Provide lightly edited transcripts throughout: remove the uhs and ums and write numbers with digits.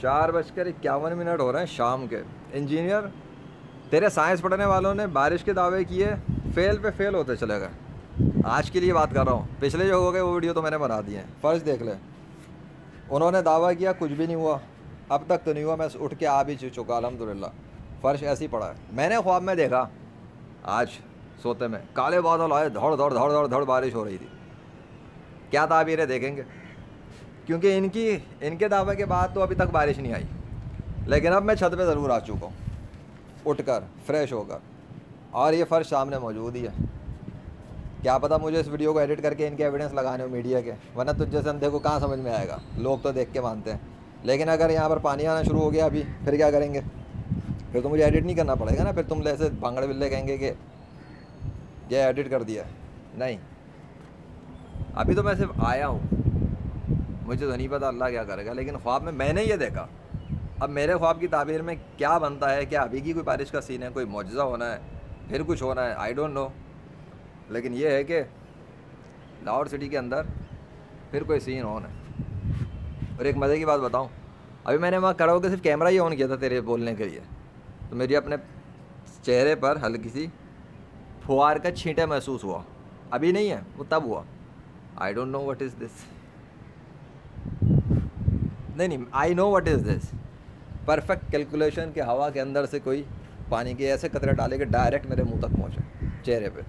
4:51 हो रहे हैं शाम के। इंजीनियर, तेरे साइंस पढ़ने वालों ने बारिश के दावे किए, फेल पे फेल होते चले गए। आज के लिए बात कर रहा हूँ, पिछले जो हो गए वो वीडियो तो मैंने बना दिए हैं। फ़र्ज देख ले, उन्होंने दावा किया कुछ भी नहीं हुआ, अब तक तो नहीं हुआ। मैं उठ के आ भी चुका अल्हम्दुलिल्लाह, फ़र्श ऐसे ही पड़ा है। मैंने ख्वाब में देखा आज सोते में काले बादल आए, धड़ धड़ धड़ धड़ धड़ बारिश हो रही थी। क्या ताबीर है देखेंगे, क्योंकि इनके दावे के बाद तो अभी तक बारिश नहीं आई। लेकिन अब मैं छत पे ज़रूर आ चुका हूँ, उठकर फ्रेश होकर, और ये फ़र्श सामने मौजूद ही है। क्या पता मुझे इस वीडियो को एडिट करके इनके एविडेंस लगाने हो मीडिया के, वरना तुझ जैसे अंधे को कहाँ समझ में आएगा। लोग तो देख के मानते हैं। लेकिन अगर यहाँ पर पानी आना शुरू हो गया अभी, फिर क्या करेंगे? फिर तो मुझे एडिट नहीं करना पड़ेगा ना। फिर तुम ऐसे भांगड़े बिल्ले कहेंगे कि ये एडिट कर दिया। नहीं, अभी तो मैं सिर्फ आया हूँ, मुझे तो नहीं पता अल्लाह क्या करेगा। लेकिन ख्वाब में मैंने ये देखा। अब मेरे ख्वाब की ताबीर में क्या बनता है, क्या अभी की कोई बारिश का सीन है, कोई मौजज़ा होना है, फिर कुछ होना है, आई डोंट नो। लेकिन ये है कि लाहौर सिटी के अंदर फिर कोई सीन ऑन है। और एक मज़े की बात बताऊं, अभी मैंने वहाँ खड़ा होकर सिर्फ कैमरा ही ऑन किया था तेरे बोलने के लिए, तो मेरी अपने चेहरे पर हल्की सी फुहार का छींटे महसूस हुआ। अभी नहीं है, वो तब हुआ। I don't know what is this. नहीं, I know what is this. Perfect calculation के हवा के अंदर से कोई पानी के ऐसे कतरे डाले कि डायरेक्ट मेरे मुंह तक पहुँचे, चेहरे पे।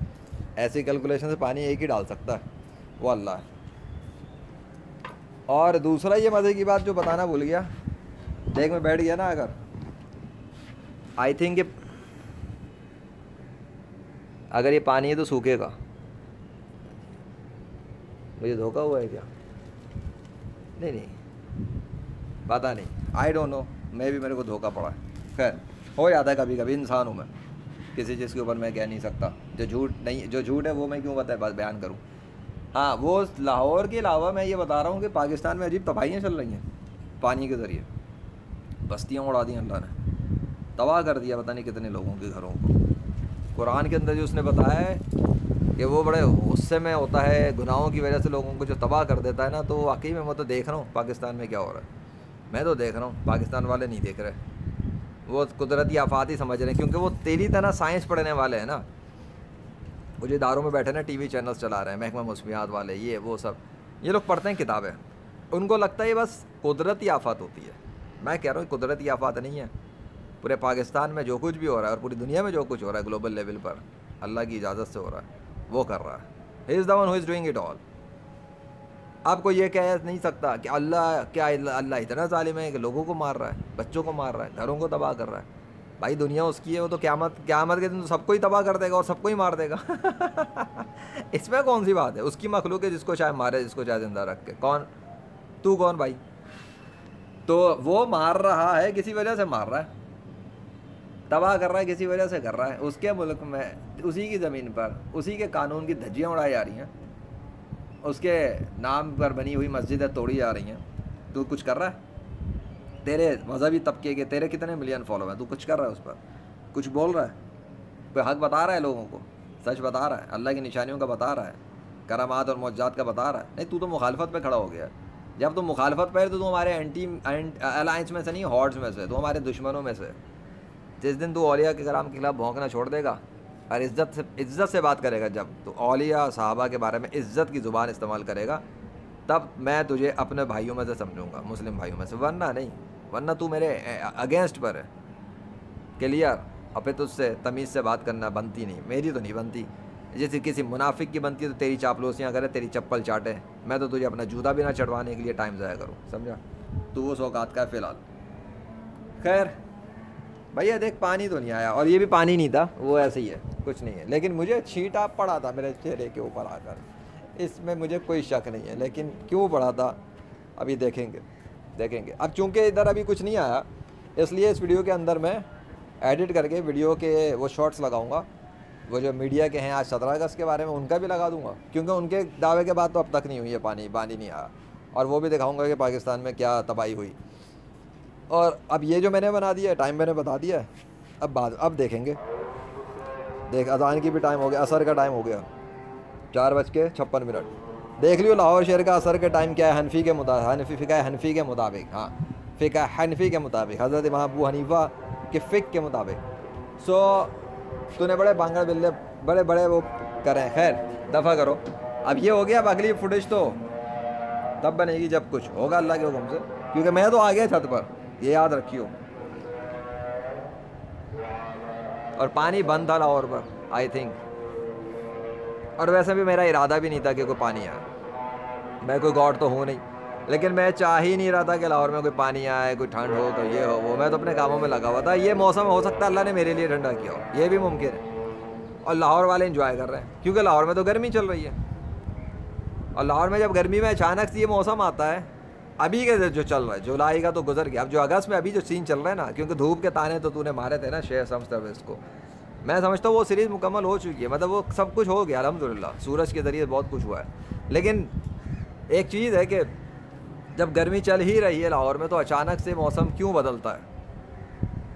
ऐसी कैलकुलेशन से पानी एक ही डाल सकता है, वो अल्लाह है। और दूसरा ये मज़े की बात जो बताना भूल गया, देख मैं बैठ गया ना, अगर आई थिंक अगर ये पानी है तो सूखेगा। मुझे धोखा हुआ है क्या? नहीं, पता नहीं, आई डोंट नो, मैं भी मेरे को धोखा पड़ा है। खैर, हो जाता है कभी कभी, इंसान हूँ मैं, किसी चीज़ के ऊपर मैं कह नहीं सकता। जो झूठ है वो मैं क्यों बयान करूँ। हाँ, वो लाहौर के अलावा मैं ये बता रहा हूँ कि पाकिस्तान में अजीब तबाहियाँ चल रही हैं पानी के ज़रिए। बस्तियाँ उड़ा दी अल्लाह ने, तबाह कर दिया पता नहीं कितने लोगों के घरों को। कुरान के अंदर जो उसने बताया है कि वो बड़े गुस्से में होता है, गुनाहों की वजह से लोगों को जो तबाह कर देता है ना, तो वाकई में मैं तो देख रहा हूँ पाकिस्तान में क्या हो रहा है। मैं तो देख रहा हूँ, पाकिस्तान वाले नहीं देख रहे, वो कुदरती आफात ही समझ रहे हैं। क्योंकि वो तेरी तरह साइंस पढ़ने वाले हैं ना, वो जो इदारों में बैठे ना, टीवी चैनल्स चला रहे हैं, महकमा मौसमियात वाले, ये वो सब, ये लोग पढ़ते हैं किताबें, उनको लगता है ये बस कुदरती आफत होती है। मैं कह रहा हूँ कुदरती आफत नहीं है। पूरे पाकिस्तान में जो कुछ भी हो रहा है और पूरी दुनिया में जो कुछ हो रहा है ग्लोबल लेवल पर, अल्लाह की इजाज़त से हो रहा है, वो कर रहा है। He is the one who is doing it all. आपको ये कह नहीं सकता कि अल्लाह इतना जालिम है कि लोगों को मार रहा है, बच्चों को मार रहा है, घरों को तबाह कर रहा है। भाई दुनिया उसकी है, वो तो क़यामत के दिन तो सबको ही तबाह कर देगा और सबको ही मार देगा। इसमें कौन सी बात है? उसकी मखलूक है, जिसको चाहे मारे, जिसको चाहे जिंदा रख के। कौन तू, कौन भाई? तो वो मार रहा है, किसी वजह से मार रहा है, तबाह कर रहा है, किसी वजह से कर रहा है। उसके मुल्क में, उसी की ज़मीन पर, उसी के कानून की धज्जियाँ उड़ाई जा रही हैं, उसके नाम पर बनी हुई मस्जिदें तोड़ी जा रही हैं। तू कुछ कर रहा है? तेरे मज़हबी तबके के तेरे कितने मिलियन फॉलोवर हैं, तू कुछ कर रहा है उस पर? कुछ बोल रहा है? कोई हक बता रहा है लोगों को? सच बता रहा है? अल्लाह की निशानियों का बता रहा है? करामात और मौजज़ात का बता रहा है? नहीं, तू तो मुखालफत पे खड़ा हो गया। जब तुम मुखालफत पे तो तू हमारे एंटी अलायंस में से नहीं, हॉर्ड्स में से, तो हमारे दुश्मनों में से। जिस दिन तू औलिया के कराम के खिलाफ भौंकना छोड़ देगा और इज़्ज़त से बात करेगा, जब तो औलिया सहाबा के बारे में इज़्ज़त की ज़ुबान इस्तेमाल करेगा, तब मैं तुझे अपने भाइयों में से समझूंगा, मुस्लिम भाइयों में से, वरना नहीं। वरना तू मेरे अगेंस्ट पर है, क्लियर। और फिर तुझसे तमीज़ से बात करना बनती नहीं, मेरी तो नहीं बनती। जैसे किसी मुनाफिक की बनती है तो तेरी चापलूसियाँ करे, तेरी चप्पल चाटे। मैं तो तुझे अपना जूता भी ना चढ़वाने के लिए टाइम ज़ाया करूँ, समझा? तू वो सौगात का है फ़िलहाल। खैर भैया देख, पानी तो नहीं आया, और ये भी पानी नहीं था, वो ऐसे ही है, कुछ नहीं है। लेकिन मुझे छींटा पड़ा था मेरे चेहरे के ऊपर आकर, इसमें मुझे कोई शक नहीं है। लेकिन क्यों पड़ा था अभी देखेंगे। अब चूँकि इधर अभी कुछ नहीं आया, इसलिए इस वीडियो के अंदर मैं एडिट करके वीडियो के वो शॉर्ट्स लगाऊंगा, वो जो मीडिया के हैं आज 17 अगस्त के बारे में, उनका भी लगा दूंगा। क्योंकि उनके दावे के बाद तो अब तक नहीं हुई है, पानी नहीं आया। और वो भी दिखाऊंगा कि पाकिस्तान में क्या तबाही हुई। और अब ये जो मैंने बना दिया है, टाइम मैंने बता दिया है, अब देखेंगे। देख, अज़ान की भी टाइम हो गया, असर का टाइम हो गया, 4:56। देख लियो लाहौर शहर का असर का टाइम क्या है हनफी के मुताबिक। हाँ, फ़िक़्ह हनफी के मुताबिक, हज़रत इमाम अबू हनीफ़ा के फ़िक़्ह के मुताबिक। सो तूने बड़े बांगड़ बिल्ले बड़े बड़े वो करें, खैर दफ़ा करो। अब ये हो गया, अब अगली फुटेज तो तब बनेगी जब कुछ होगा अल्लाह के हुक्म से, क्योंकि मैं तो आ गया छत पर, ये याद रखियो। और पानी बंद था लाहौर पर आई थिंक, और वैसे भी मेरा इरादा भी नहीं था कि कोई पानी आए, मैं कोई गॉड तो हूँ नहीं, लेकिन मैं चाह ही नहीं रहा था कि लाहौर में कोई पानी आए, कोई ठंड हो, कोई ये हो वो। मैं तो अपने कामों में लगा हुआ था। ये मौसम हो सकता है अल्लाह ने मेरे लिए ठंडा किया हो, ये भी मुमकिन है। और लाहौर वाले इंजॉय कर रहे हैं, क्योंकि लाहौर में तो गर्मी चल रही है। और लाहौर में जब गर्मी में अचानक से ये मौसम आता है, अभी के जो चल रहा है, जुलाई का तो गुजर गया, अब जो अगस्त में अभी जो सीन चल रहा है ना, क्योंकि धूप के ताने तो तूने मारे थे ना शेयर सम सर्विस को, मैं समझता हूँ वो सीरीज़ मुकम्मल हो चुकी है, मतलब वो सब कुछ हो गया अल्हम्दुलिल्लाह, सूरज के ज़रिए बहुत कुछ हुआ है। लेकिन एक चीज़ है कि जब गर्मी चल ही रही है लाहौर में, तो अचानक से मौसम क्यों बदलता है?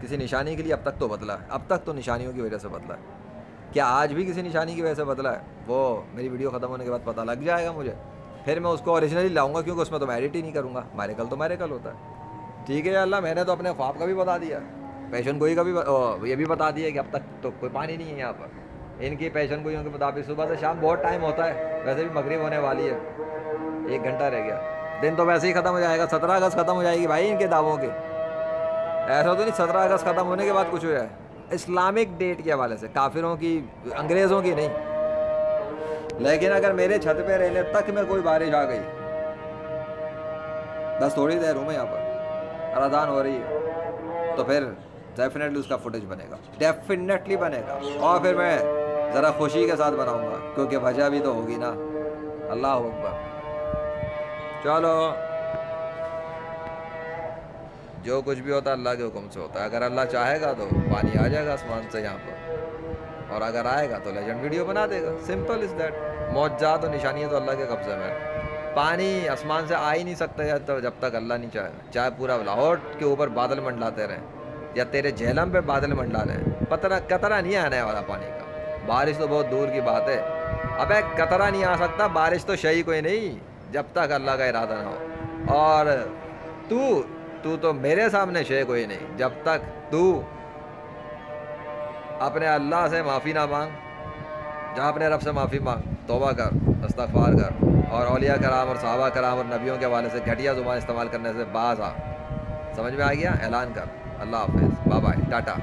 किसी निशानी के लिए अब तक तो बदला है, अब तक तो निशानियों की वजह से बदला है। क्या आज भी किसी निशानी की वजह से बदला है? वो मेरी वीडियो ख़त्म होने के बाद पता लग जाएगा मुझे, फिर मैं उसको ओरिजिनली लाऊंगा, क्योंकि उसमें तो मैं एडिट ही नहीं करूँगा। मैरिकल तो मैरिकल होता है। ठीक है या अल्लाह, मैंने तो अपने ख्वाब का भी बता दिया, पेशन गोई का भी ये भी बता दिया कि अब तक तो कोई पानी नहीं है यहाँ पर। इनकी पेशन गोइयों के मुताबिक सुबह से शाम बहुत टाइम होता है, वैसे भी मगरिब होने वाली है, 1 घंटा रह गया, दिन तो वैसे ही ख़त्म हो जाएगा। 17 अगस्त ख़त्म हो जाएगी भाई इनके दावों के, ऐसा तो नहीं 17 अगस्त ख़त्म होने के बाद कुछ हो जाए। इस्लामिक डेट के हवाले से, काफिरों की, अंग्रेज़ों की नहीं। लेकिन अगर मेरे छत पे रहने तक में कोई बारिश आ गई, बस थोड़ी देर हूँ मैं यहाँ पर, अजान हो रही है, तो फिर डेफिनेटली उसका फुटेज बनेगा, डेफिनेटली बनेगा। और फिर मैं ज़रा खुशी के साथ बनाऊँगा, क्योंकि वजह भी तो होगी ना। अल्लाह अकबर। चलो, जो कुछ भी होता है अल्लाह के हुक्म से होता है। अगर अल्लाह चाहेगा तो पानी आ जाएगा आसमान से यहाँ पर, और अगर आएगा तो लेजेंड वीडियो बना देगा। Simple is that. मौजज़ात और निशानियाँ तो अल्लाह के कब्ज़े में। पानी आसमान से आ ही नहीं सकता जब तक अल्लाह नहीं चाहेगा। चाहे पूरा लाहौर के ऊपर बादल मंडलाते रहें, या तेरे झेलम पे बादल मंडला रहे, कतरा नहीं आने वाला पानी का। बारिश तो बहुत दूर की बात है, अबे कतरा नहीं आ सकता, बारिश तो शही कोई नहीं जब तक अल्लाह का इरादा ना हो। और तू तो मेरे सामने शे कोई नहीं जब तक तू अपने अल्लाह से माफ़ी ना मांग। जहाँ अपने रब से माफ़ी मांग, तौबा कर, इस्तग़फ़ार कर, और औलिया कराम और सहाबा कराम और नबियों के हवाले से घटिया ज़ुबान इस्तेमाल करने से बाज़ आ। समझ में आ गया? ऐलान कर। अल्लाह हाफ़िज़, बाय बाय, टाटा।